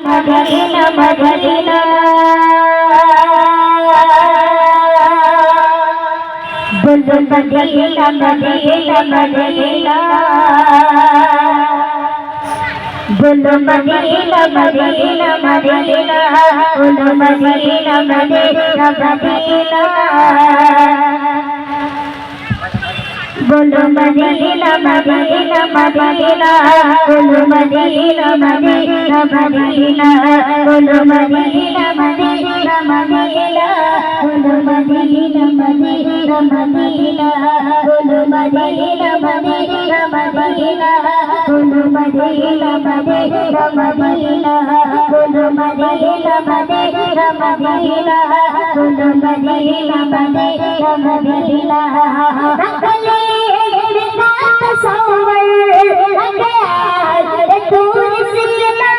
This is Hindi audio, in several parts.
मदीना मदीना बोलो मदीना मदीना मदीना बोलो मदीना मदीना मदीना बोलो मदीना मदीना मदीना बोलो मदीना मदीना मदीना बोलो मदीना मदीना मदीना बोलो मदीना मदीना मदीना बोलो मदीना मदीना मदीना बोलो मदीना मदीना मदीना बोलो मदीना मदीना मदीना बोलो मदीना मदीना मदीना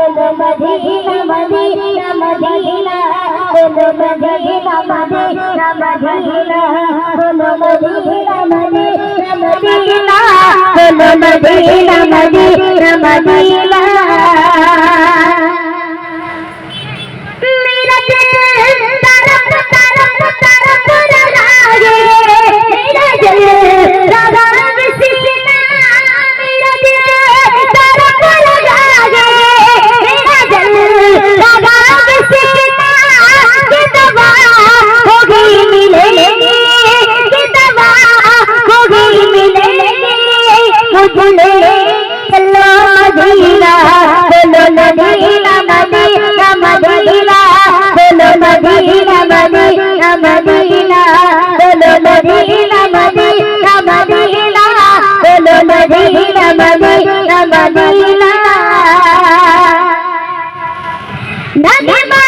बोलो Medina Medina Medina Medina Medina Medina बोलो मदीना मदीना मदीना बोलो मदीना मदीना मदीना बोलो मदीना मदीना मदीना मेरा दिल तरफ तरफ तरफ लागे मेरा दिल लगा किसीना मेरा दिल तरफ लागे मेरा दिल लगा किसीना कि दवा होगी मिलेगी कि दवा होगी मिलेगी मुझे चलो मदीना बोलो मदीना मदीना मदीना बोलो मदीना मदीना मदीना बोलो मदीना मदीना मदीना बोलो मदीना मदीना मदीना नगमा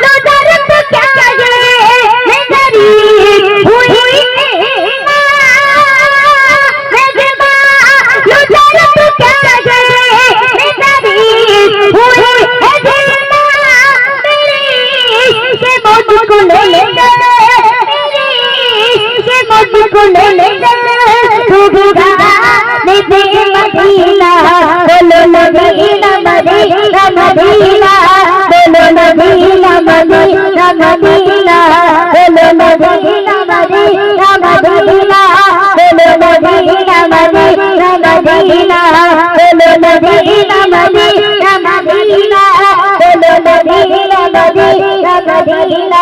लो दर्द क्या है मैं गरीब हुई नगमा लो दर्द क्या है मैं गरीब हुई के मुझको ले ले के मुझको ले ले डूबा मेरे मदीना बोलो मदीना मदीना मदीना बोलो मदीना मदीना मदीना बोलो मदीना मदीना मदीना बोलो मदीना मदीना मदीना बोलो मदीना मदीना मदीना बोलो मदीना मदीना मदीना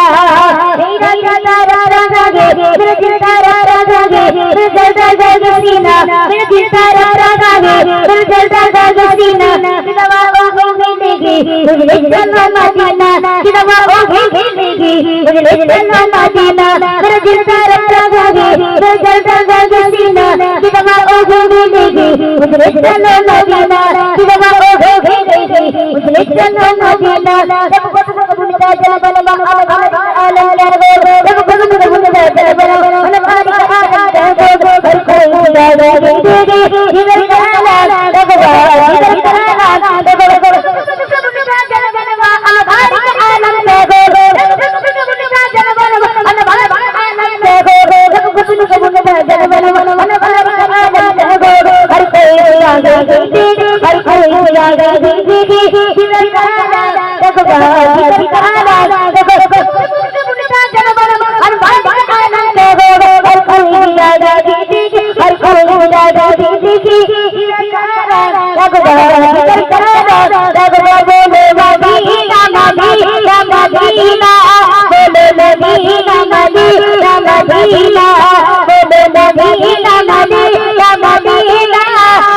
मेरा तारा रागे मेरा दिल तारा रागे मेरा दिल तारा सीना मेरा दिल तारा रागे मेरा दिल तारा सीना कि दवा हो मिलेगी मुझे चलो मदीना कि दवा हो मिलेगी मुझे चलो मदीना मेरा दिल तारा रागे मेरा दिल तारा सीना कि दवा हो मिलेगी मुझे चलो मदीना कि दवा हो मिलेगी मुझे चलो मदीना जब बुनिदा जब बलवा आला ला जब बुनिदा जब बलवा हमारी कहानी दो हर कोई याद दे दे इधर गाना दबवा इधर गाना दबवा बुनिदा जब बलवा हमारी आलम दे दो बुनिदा जब बलवा हमारी आलम दे दो बुनिदा जब बलवा हमारी आलम दे दो हर कोई याद दे दे हर कोई याद दे दे इधर गाना दबवा इधर गाना दबवा बुनिदा जब बलवा हमारी आलम दे दो हर कोई याद दे दे हर कोई याद दे दे इधर गाना दबवा इधर गाना दबवा बोलो मदीना मदीना मदीना बोलो मदीना मदीना मदीना बोलो मदीना मदीना मदीना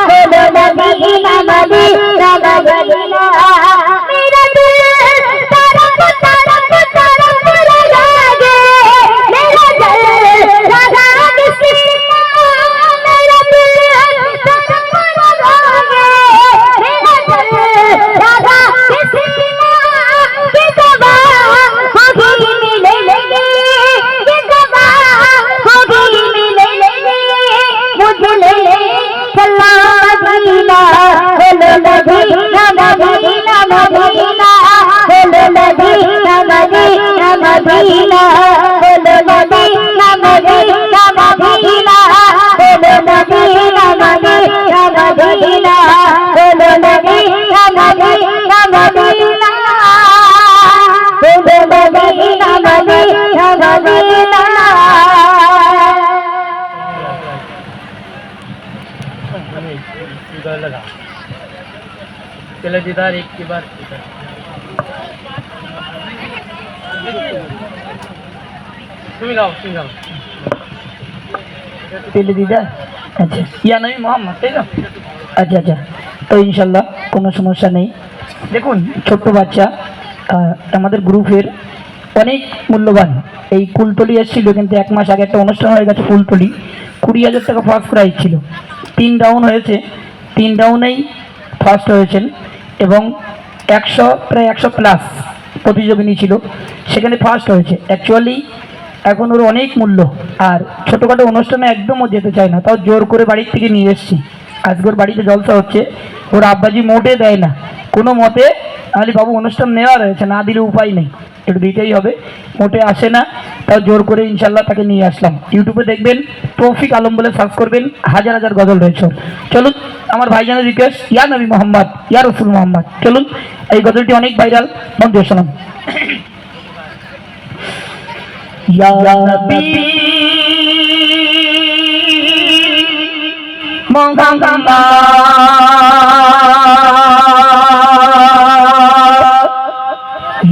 बोलो मदीना मदीना मदीना मेरा दिल तरफ तरफ तरफ लागे मेरा दिल लगा किसीना मेरा दिल तरफ लागे मेरा दिल लगा किसीना कि दवा होगी मिलेगी कि दवा होगी মদিনা মদিনা মদিনা বলো মদিনা মদিনা মদিনা বলো মদিনা মদিনা মদিনা বলো মদিনা মদিনা মদিনা বলো মদিনা মদিনা মদিনা বলো মদিনা মদিনা মদিনা। लगा चलो दीदार एक के बाद तुम गाओ पहले दीदार अच्छा या नहीं मोहम्मद তাই না আচ্ছা আচ্ছা তো ইনশাআল্লাহ কোনো সমস্যা নেই। দেখুন ছোট্ট বাচ্চা আমাদের গ্রুপের অনেক মূল্যবান এই কুলতলি এসেছিল, কিন্তু এক মাস আগে একটা অনুষ্ঠান হয়ে গেছে কুলতলি 20,000 টাকা ফার্স্ট প্রাইজ ছিল। 3 রাউন্ড হয়েছে, 3 রাউন্ডেই ফার্স্ট হয়েছেন এবং 100 প্লাস প্রতিযোগিনী ছিল, সেখানে ফার্স্ট হয়েছে। অ্যাকচুয়ালি এখন ওর অনেক মূল্য, আর ছোটোখাটো অনুষ্ঠানে একদমও যেতে চায় না, তাও জোর করে বাড়ির থেকে নিয়ে এসেছি। আজকে ওর বাড়িতে জলসা হচ্ছে, ওর আব্বাজি মোটে দেয় না কোনো মতে, তাহলে বাবু অনুষ্ঠান নেওয়া রয়েছে, না দিলে উপায় নেই, একটু দিতেই হবে, মোটে আসে না, তাও জোর করে ইনশাল্লাহ তাকে নিয়ে আসলাম। ইউটিউবে দেখবেন তৌফিক আলম বলে সার্চ করবেন, হাজার হাজার গজল রয়েছে। চলুন আমার ভাইজানের রিকোয়েস্ট, ইয়া নবী মোহাম্মদ ইয়া রসুল মোহাম্মদ, চলুন এই গজলটি অনেক ভাইরাল, মন দিয়ে শোনান। ইয়া নবী মোহাম্মদ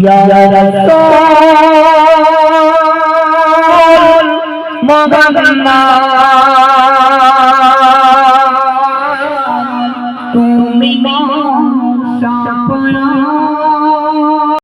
ইয়া রাসূল মোহাম্মদ তুমি